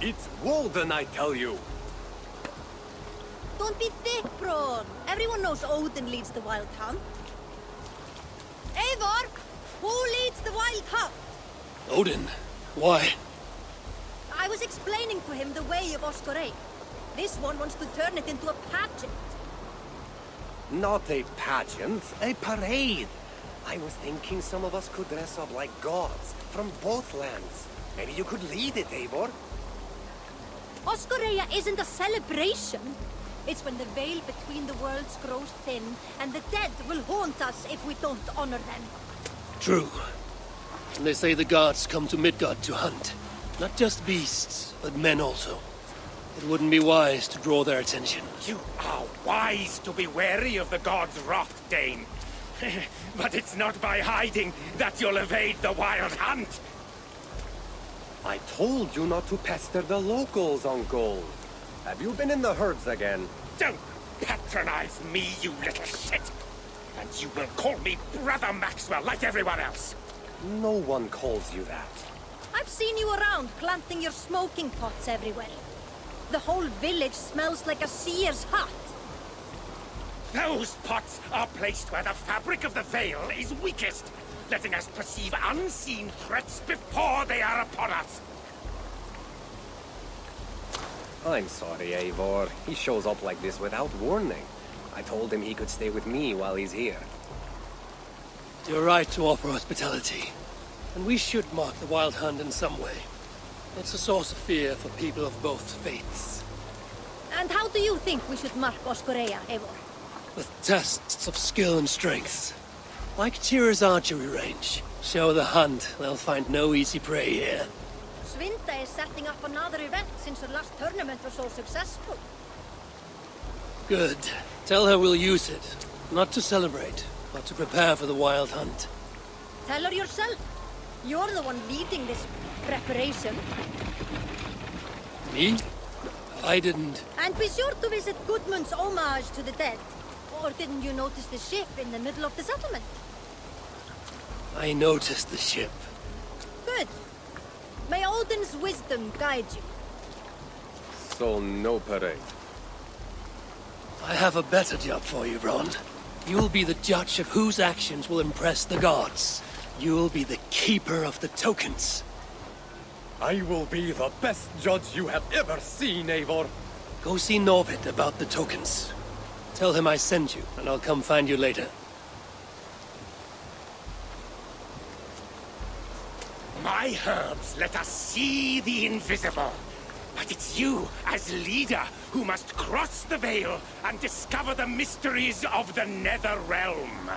It's Walden, I tell you! Don't be thick, Braun. Everyone knows Odin leads the Wild Hunt. Eivor! Who leads the Wild Hunt? Odin? Why? I was explaining to him the way of Oscorei. This one wants to turn it into a pageant. Not a pageant, a parade. I was thinking some of us could dress up like gods from both lands. Maybe you could lead it, Eivor. Oscorea isn't a celebration. It's when the veil between the worlds grows thin, and the dead will haunt us if we don't honor them. True. And they say the gods come to Midgard to hunt. Not just beasts, but men also. It wouldn't be wise to draw their attention. You are wise to be wary of the gods' wrath, Dane. But it's not by hiding that you'll evade the Wild Hunt. I told you not to pester the locals, Uncle. Have you been in the herds again? Don't patronize me, you little shit! And you will call me Brother Maxwell like everyone else! No one calls you that. I've seen you around planting your smoking pots everywhere. The whole village smells like a seer's hut. Those pots are placed where the fabric of the veil is weakest, letting us perceive unseen threats before they are upon us. I'm sorry, Eivor. He shows up like this without warning. I told him he could stay with me while he's here. You're right to offer hospitality. And we should mark the Wild Hunt in some way. It's a source of fear for people of both faiths. And how do you think we should mark Oscorea, Eivor? With tests of skill and strength. Like Tyr's archery range. Show the hunt, they'll find no easy prey here. Svinda is setting up another event since her last tournament was so successful. Good. Tell her we'll use it. Not to celebrate, but to prepare for the Wild Hunt. Tell her yourself. You're the one leading this preparation. Me? I didn't. And be sure to visit Gudmund's homage to the dead. Or didn't you notice the ship in the middle of the settlement? I noticed the ship. Good. May Odin's wisdom guide you. So no parade. I have a better job for you, Bron. You'll be the judge of whose actions will impress the gods. You'll be the keeper of the tokens. I will be the best judge you have ever seen, Eivor. Go see Norbit about the tokens. Tell him I sent you, and I'll come find you later. My herbs let us see the invisible. But it's you, as leader, who must cross the veil and discover the mysteries of the Nether Realm.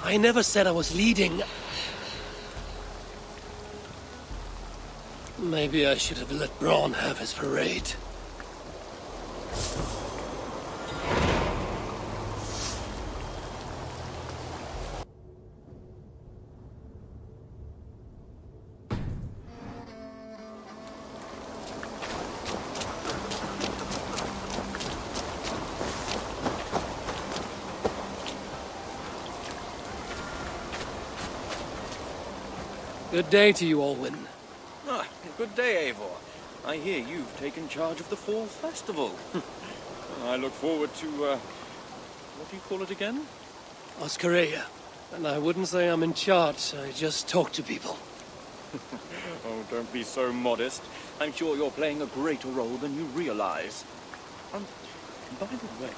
I never said I was leading. Maybe I should have let Braun have his parade. Good day to you, Olwyn. Ah, good day, Eivor. I hear you've taken charge of the Fall Festival. I look forward to, what do you call it again? Oscorea. And I wouldn't say I'm in charge, I just talk to people. Oh, don't be so modest. I'm sure you're playing a greater role than you realize. By the way,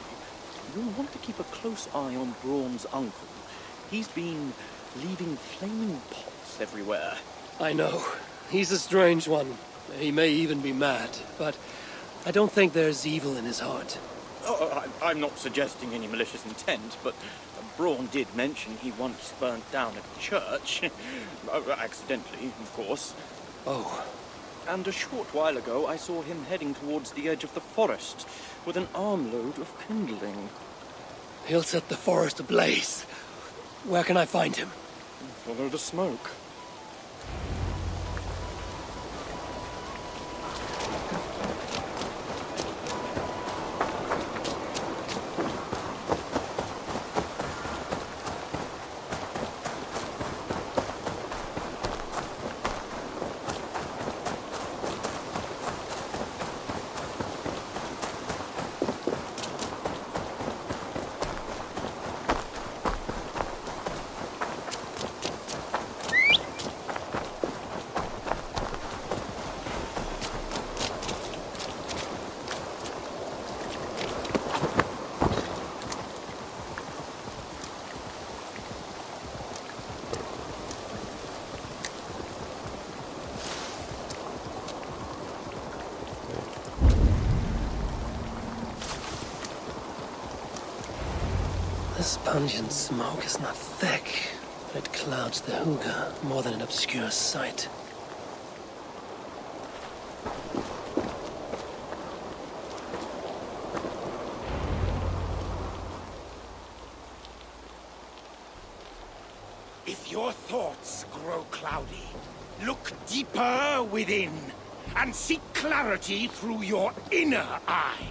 you'll want to keep a close eye on Braun's uncle. He's been leaving flaming pots everywhere. I know. He's a strange one. He may even be mad, but I don't think there's evil in his heart. Oh, I'm not suggesting any malicious intent, but Braun did mention he once burnt down a church. Accidentally, of course. Oh. And a short while ago, I saw him heading towards the edge of the forest with an armload of kindling. He'll set the forest ablaze. Where can I find him? Follow the smoke. This pungent smoke is not thick, but it clouds the hooga more than it obscures sight. If your thoughts grow cloudy, look deeper within and seek clarity through your inner eye.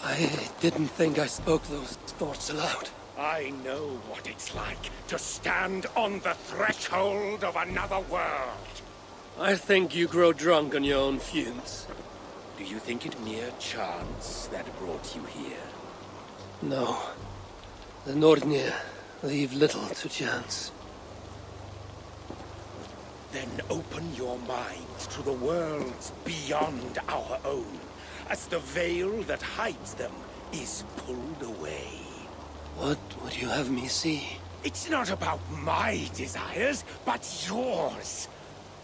I didn't think I spoke those thoughts aloud. I know what it's like to stand on the threshold of another world. I think you grow drunk on your own fumes. Do you think it mere chance that brought you here? No. The Nordnir leave little to chance. Then open your mind to the worlds beyond our own, as the veil that hides them is pulled away. What would you have me see? It's not about my desires, but yours.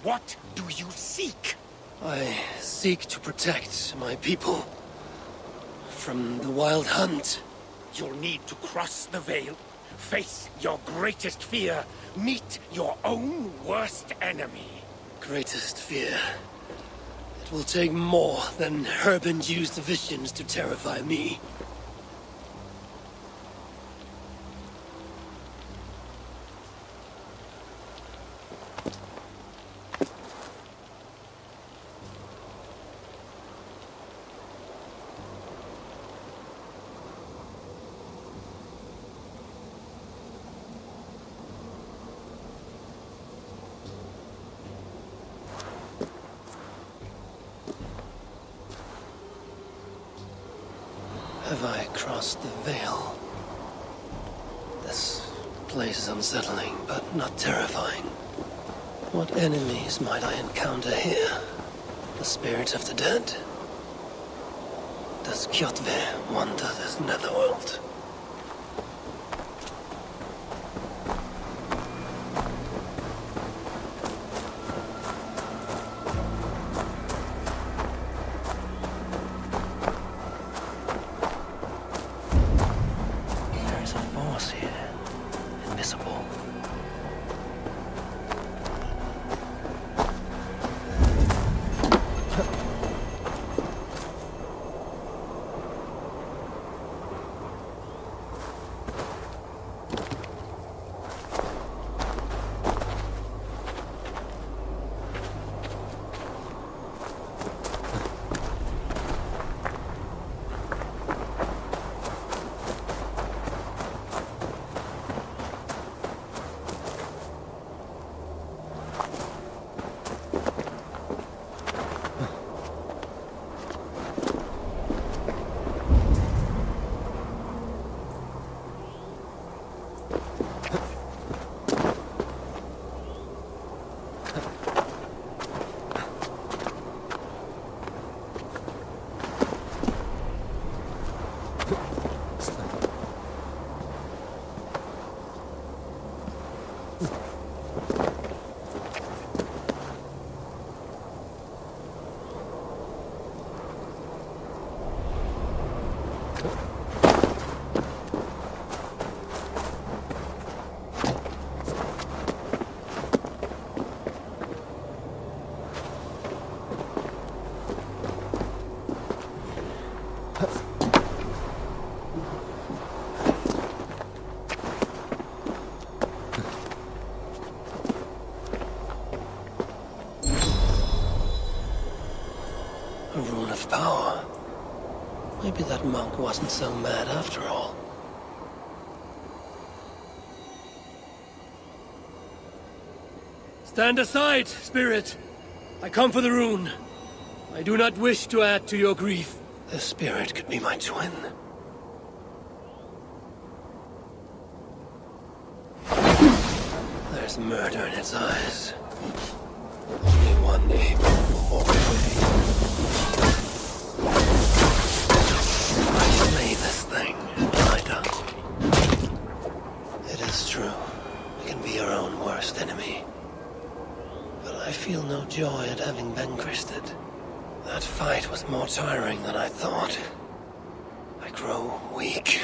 What do you seek? I seek to protect my people from the Wild Hunt. You'll need to cross the veil, face your greatest fear, meet your own worst enemy. Greatest fear. It will take more than herb-induced visions to terrify me. Have I crossed the veil? This place is unsettling, but not terrifying. What enemies might I encounter here? The spirits of the dead? Does Kjotve wander this netherworld? A rune of power. Maybe that monk wasn't so mad after all. Stand aside, spirit! I come for the rune. I do not wish to add to your grief. The spirit could be my twin. There's murder in its eyes. Only one aim will walk away. I slay this thing, I don't. It is true. We can be our own worst enemy. But I feel no joy at having vanquished it. That fight was more tiring than I thought. I grow weak.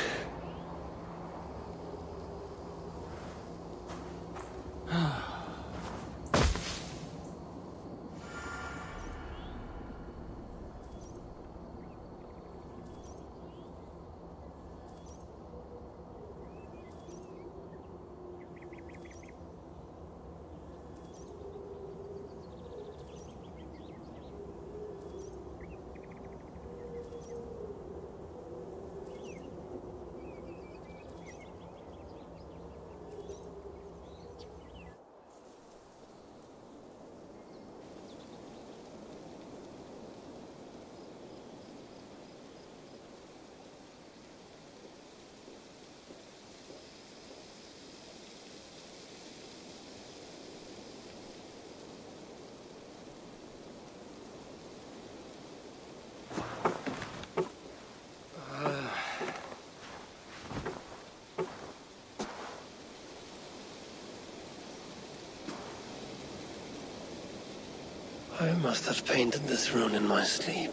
I must have painted this rune in my sleep.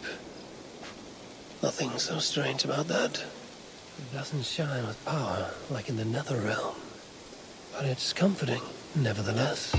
Nothing so strange about that. It doesn't shine with power like in the Nether Realm. But it's comforting, nevertheless.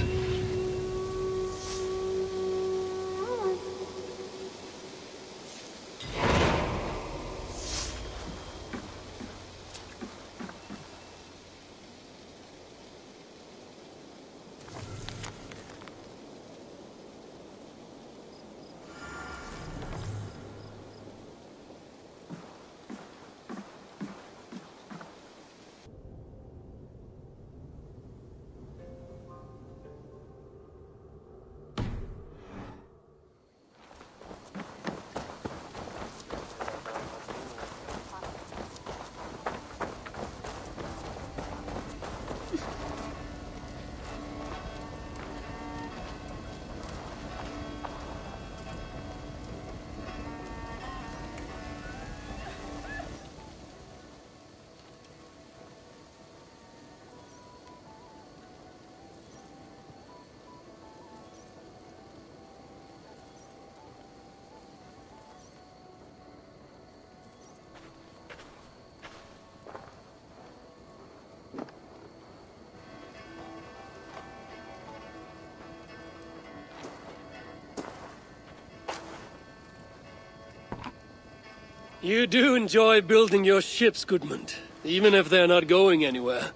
You do enjoy building your ships, Gudmund, even if they're not going anywhere.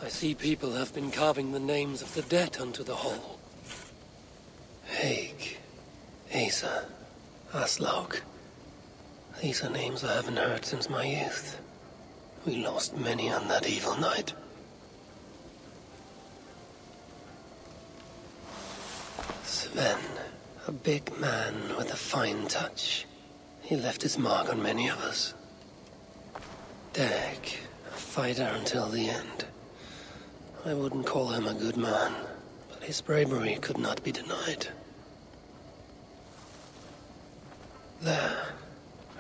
I see people have been carving the names of the dead onto the hull. Haig, Asa, Aslaug. These are names I haven't heard since my youth. We lost many on that evil night. Sven, a big man with a fine touch. He left his mark on many of us. Dag, a fighter until the end. I wouldn't call him a good man, but his bravery could not be denied. There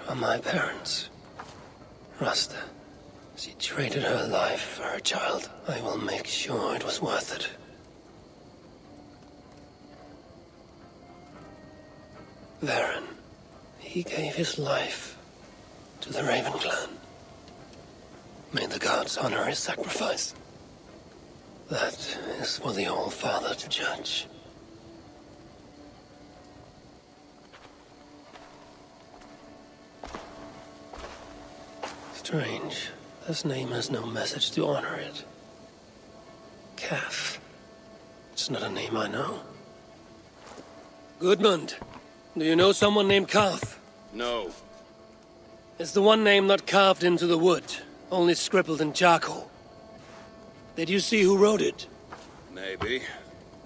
are my parents. Rasta. She traded her life for her child. I will make sure it was worth it. Varen. He gave his life to the Raven clan. May the gods honor his sacrifice. That is for the All-Father to judge. Strange. This name has no message to honor it. Calf. It's not a name I know. Gudmund, do you know someone named Carth? No. It's the one name not carved into the wood, only scribbled in charcoal. Did you see who wrote it? Maybe.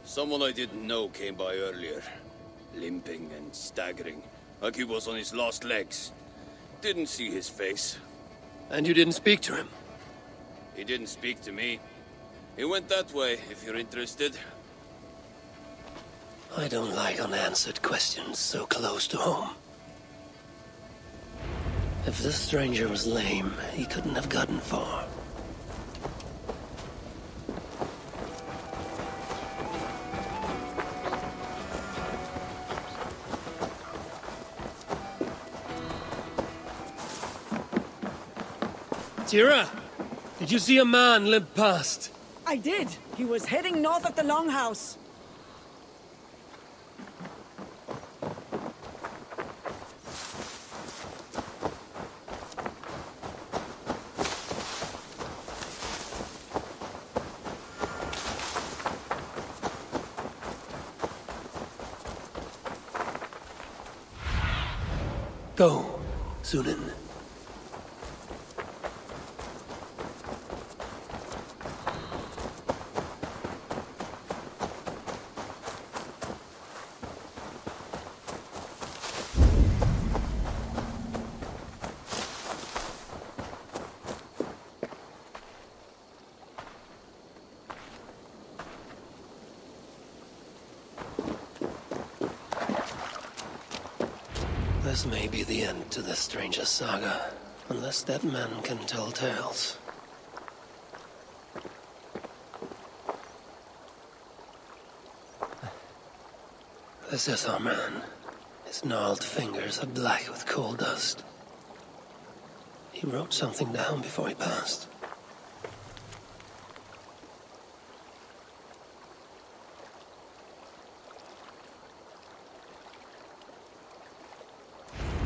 Someone I didn't know came by earlier. Limping and staggering, like he was on his last legs. Didn't see his face. And you didn't speak to him? He didn't speak to me. He went that way, if you're interested. I don't like unanswered questions so close to home. If this stranger was lame, he couldn't have gotten far. Tira, Did you see a man limp past? I did. He was heading north of the Longhouse. Go, Sunan. This may be the end to this Stranger saga, unless that man can tell tales. This is our man. His gnarled fingers are black with coal dust. He wrote something down before he passed.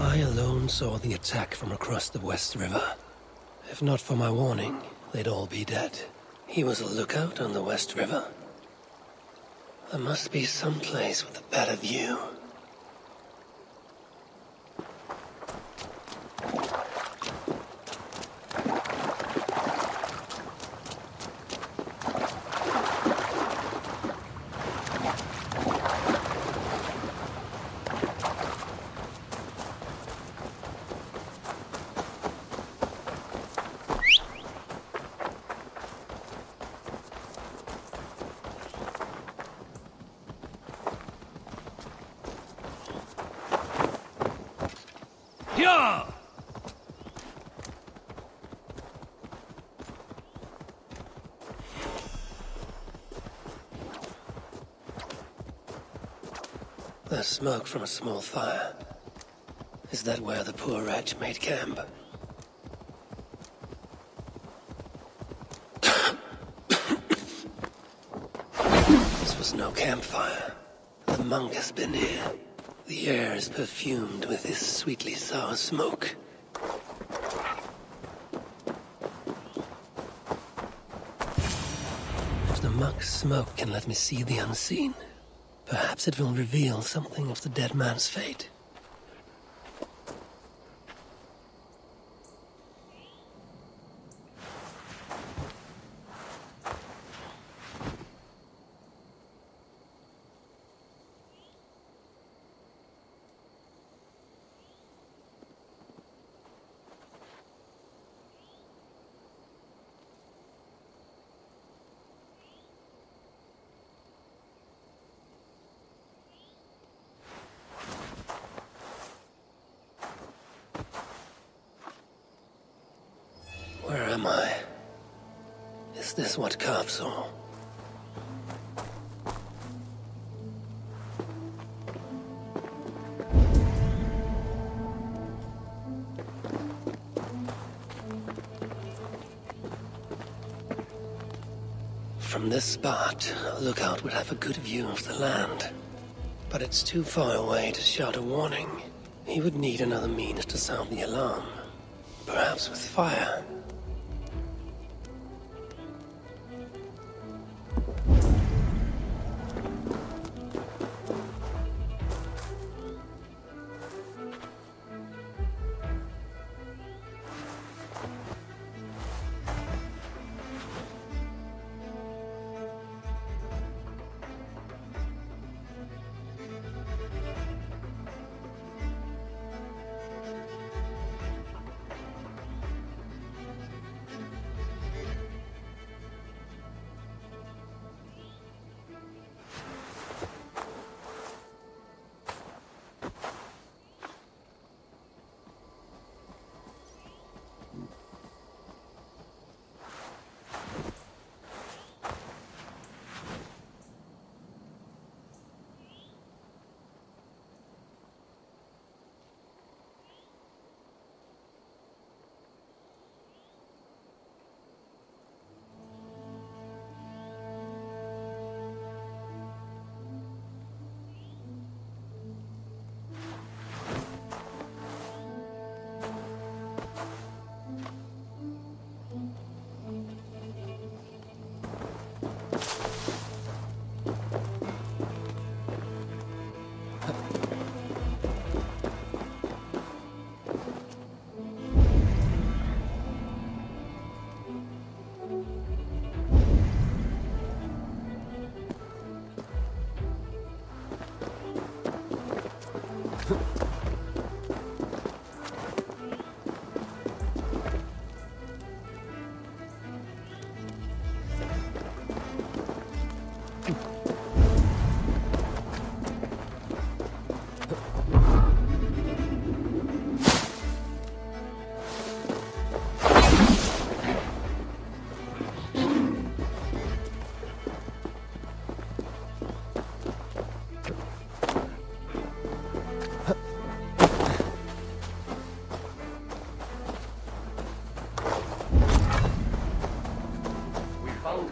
I alone saw the attack from across the West River. If not for my warning, they'd all be dead. He was a lookout on the West River. There must be some place with a better view. Yeah! There's smoke from a small fire. Is that where the poor wretch made camp? This was no campfire. The monk has been here. The air is perfumed with this sweetly sour smoke. If the monk's smoke can let me see the unseen, perhaps it will reveal something of the dead man's fate. Where am I? Is this what Carve saw? From this spot, a lookout would have a good view of the land. But it's too far away to shout a warning. He would need another means to sound the alarm. Perhaps with fire.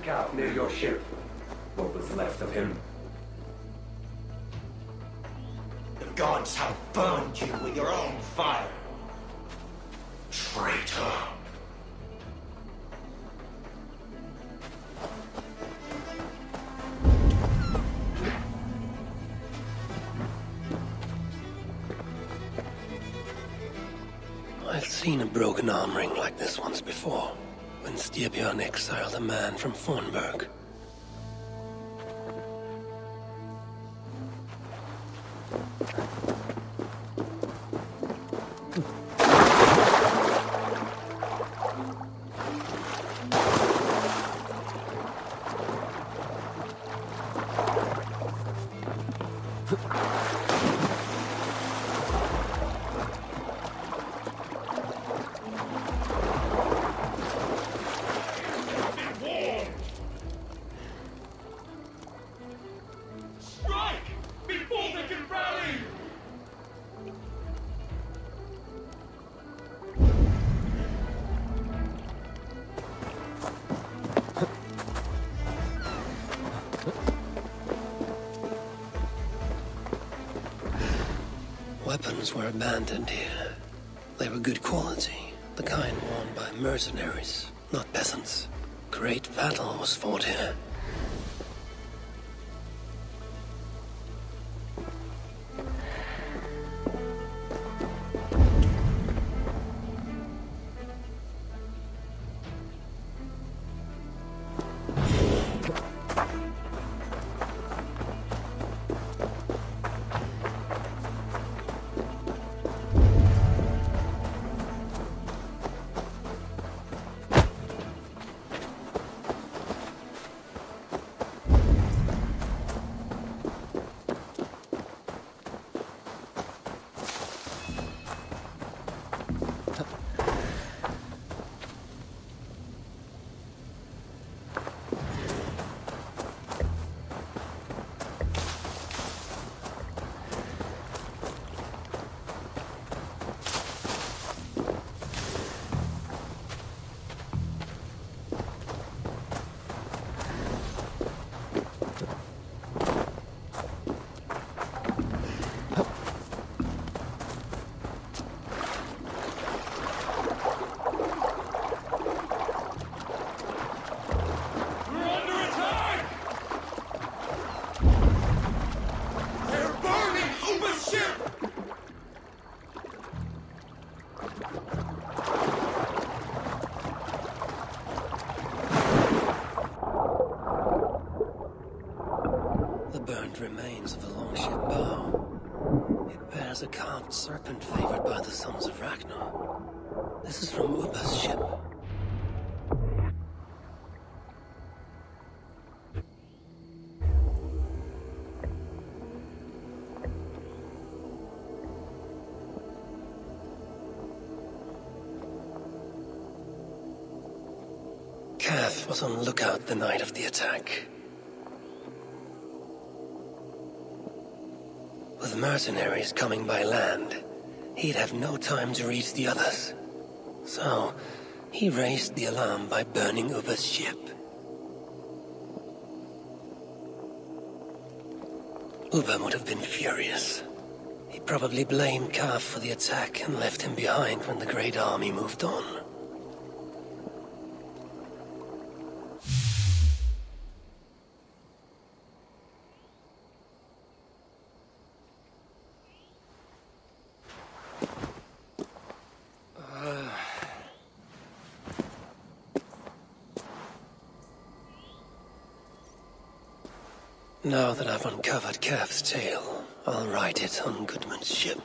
Out near your ship. What was left of him? The gods have burned you with your own fire. Traitor. I've seen a broken arm ring like this once before, when Styrbjörn exiled a man from Fornburg. Weapons were abandoned here. They were good quality, the kind worn by mercenaries, not peasants. Great battle was fought here. Remains of a longship bow. It bears a carved serpent favored by the sons of Ragnar. This is from Ubba's ship. Kath was on lookout the night of the attack. With mercenaries coming by land, he'd have no time to reach the others. So, he raised the alarm by burning Ubba's ship. Ubba would have been furious. He probably blamed Kaf for the attack and left him behind when the Great Army moved on. Now that I've uncovered Kev's tale, I'll write it on Goodman's ship.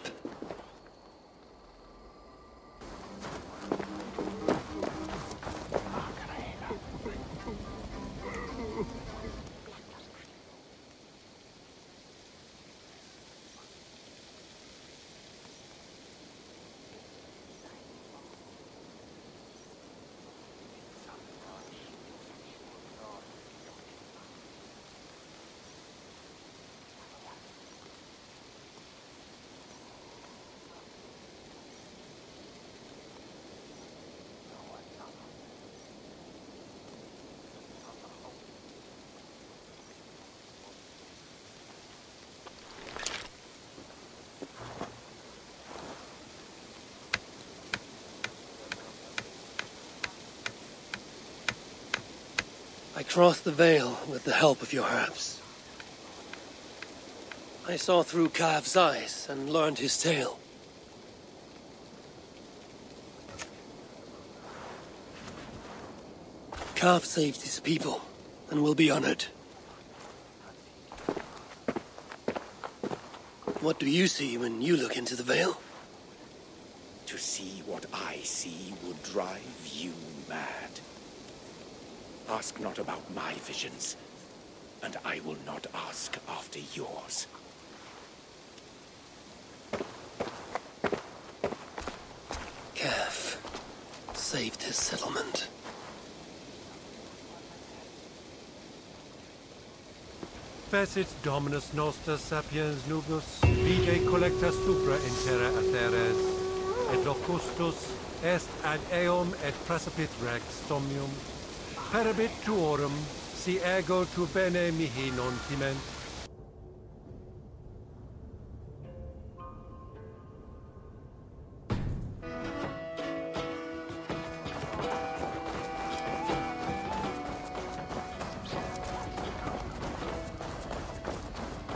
I crossed the Vale with the help of your herbs. I saw through Kav's eyes and learned his tale. Kav saved his people and will be honored. What do you see when you look into the Vale? To see what I see would drive you mad. Ask not about my visions, and I will not ask after yours. Kav saved his settlement. Fecit Dominus Noster Sapiens Nubus, vide collecta supra in terra atheres, et locustus est ad eum et praesipit rex somnium, perabit tuorum, si ego tu bene mihi non timent.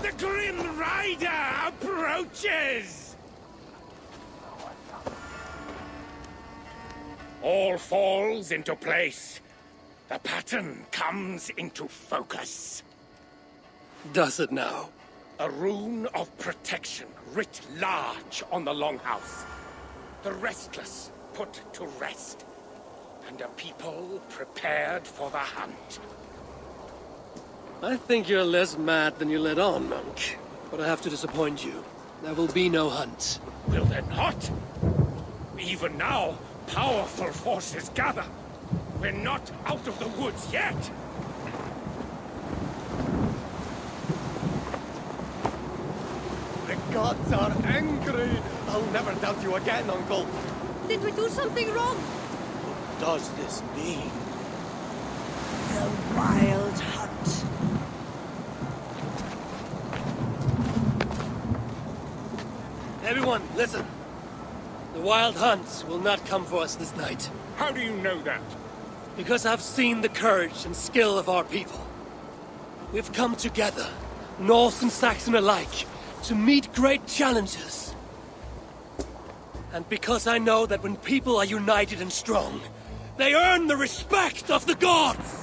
The Grim Rider approaches! All falls into place. The pattern comes into focus. Does it now? A rune of protection writ large on the Longhouse. The restless put to rest. And a people prepared for the hunt. I think you're less mad than you let on, monk. But I have to disappoint you. There will be no hunt. Will there not? Even now, powerful forces gather. We're not out of the woods yet. The gods are angry. I'll never doubt you again, Uncle. Did we do something wrong? What does this mean? The Wild Hunt. Everyone, listen. The Wild Hunt will not come for us this night. How do you know that? Because I've seen the courage and skill of our people. We've come together, Norse and Saxon alike, to meet great challenges. And because I know that when people are united and strong, they earn the respect of the gods!